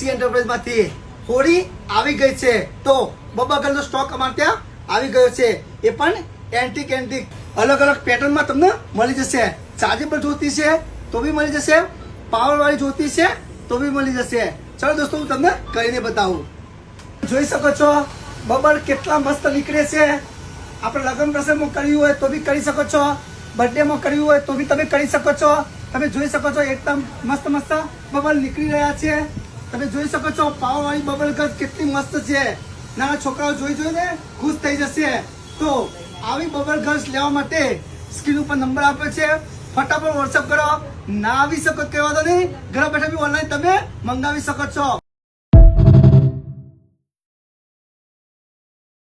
એસી enterprise માંથી હોડી આવી ગઈ છે તો બબલ ગર્લ નો સ્ટોક અમારે ત્યાં આવી ગયો છે એ પણ એન્ટિક અલગ અલગ પેટર્ન માં તમને મળી જશે ચાર્જેબલ જોતી છે તો બી મળી જશે પાવર વાળી જોતી છે તો બી મળી જશે ચલો દોસ્તો હું તમને કરીને બતાવું જોઈ શકો છો બબલ કેટલા મસ્ત નીકળે છે આપણે લગ્ન પ્રસંગમાં કર્યું હોય તો બી કરી શકો છો બર્થડે માં કર્યું હોય તો બી તમે કરી શકો છો તમે જોઈ શકો છો એકદમ મસ્ત મસ્ત બબલ નીકળી રહ્યા છે તમે જોઈ શકો છો પાવર વાળી બબલ ગર્લ કેટલી મસ્ત છે નાના છોકરાઓ જોઈને ખુશ થઈ જશે તો આવી બબલ ગર્લ્સ લેવા માટે સ્ક્રીન ઉપર નંબર આપ્યો છે ફટાફટ વોટ્સઅપ કરો ના આવી શકો કહેવા તો નહીં ઘરે બેઠા બી ઓનલાઈન તમે મંગાવી શકો છો।